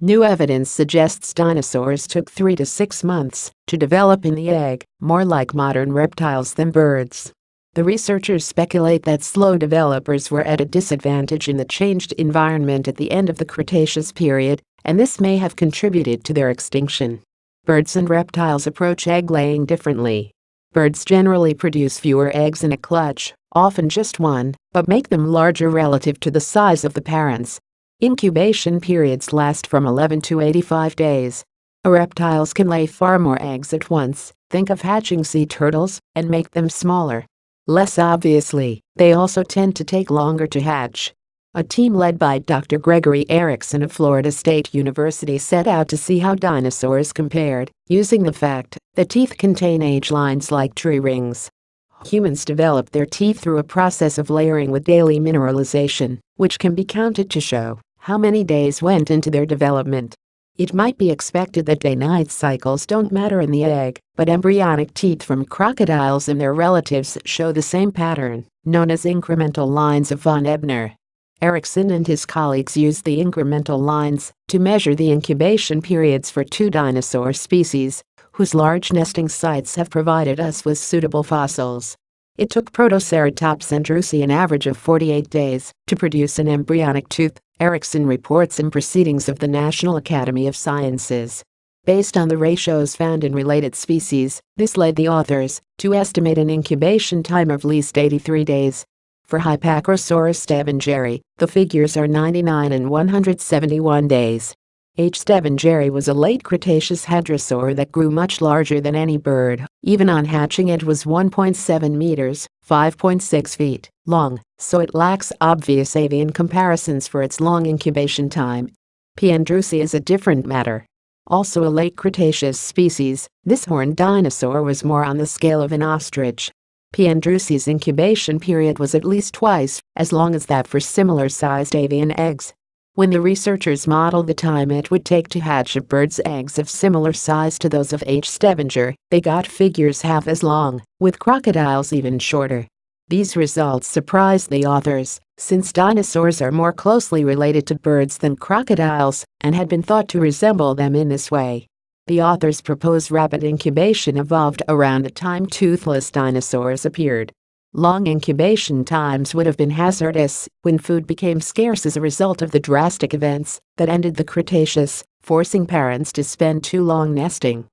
New evidence suggests dinosaurs took 3 to 6 months to develop in the egg, more like modern reptiles than birds. The researchers speculate that slow developers were at a disadvantage in the changed environment at the end of the Cretaceous period, and this may have contributed to their extinction. Birds and reptiles approach egg laying differently. Birds generally produce fewer eggs in a clutch, often just one, but make them larger relative to the size of the parents. Incubation periods last from 11 to 85 days. Reptiles can lay far more eggs at once, think of hatching sea turtles, and make them smaller. Less obviously, they also tend to take longer to hatch. A team led by Dr. Gregory Erickson of Florida State University set out to see how dinosaurs compared, using the fact that teeth contain age lines like tree rings. Humans develop their teeth through a process of layering with daily mineralization, which can be counted to show how many days went into their development. It might be expected that day-night cycles don't matter in the egg, but embryonic teeth from crocodiles and their relatives show the same pattern, known as incremental lines of von Ebner. Erickson and his colleagues used the incremental lines to measure the incubation periods for 2 dinosaur species, whose large nesting sites have provided us with suitable fossils. It took Protoceratops andrewsi an average of 48 days to produce an embryonic tooth, Erickson reports in Proceedings of the National Academy of Sciences. Based on the ratios found in related species, this led the authors to estimate an incubation time of at least 83 days. For Hypacrosaurus stevengeri, the figures are 99 and 171 days. H. stevengeri was a late Cretaceous hadrosaur that grew much larger than any bird. Even on hatching, it was 1.7 meters, 5.6 feet, long, so it lacks obvious avian comparisons for its long incubation time. P. andrewsi is a different matter. Also a late Cretaceous species, this horned dinosaur was more on the scale of an ostrich. P. andrewsi's incubation period was at least twice as long as that for similar-sized avian eggs. When the researchers modeled the time it would take to hatch a bird's eggs of similar size to those of H. stevengeri, they got figures half as long, with crocodiles even shorter. These results surprised the authors, since dinosaurs are more closely related to birds than crocodiles and had been thought to resemble them in this way. The authors propose rapid incubation evolved around the time toothless dinosaurs appeared. Long incubation times would have been hazardous when food became scarce as a result of the drastic events that ended the Cretaceous, forcing parents to spend too long nesting.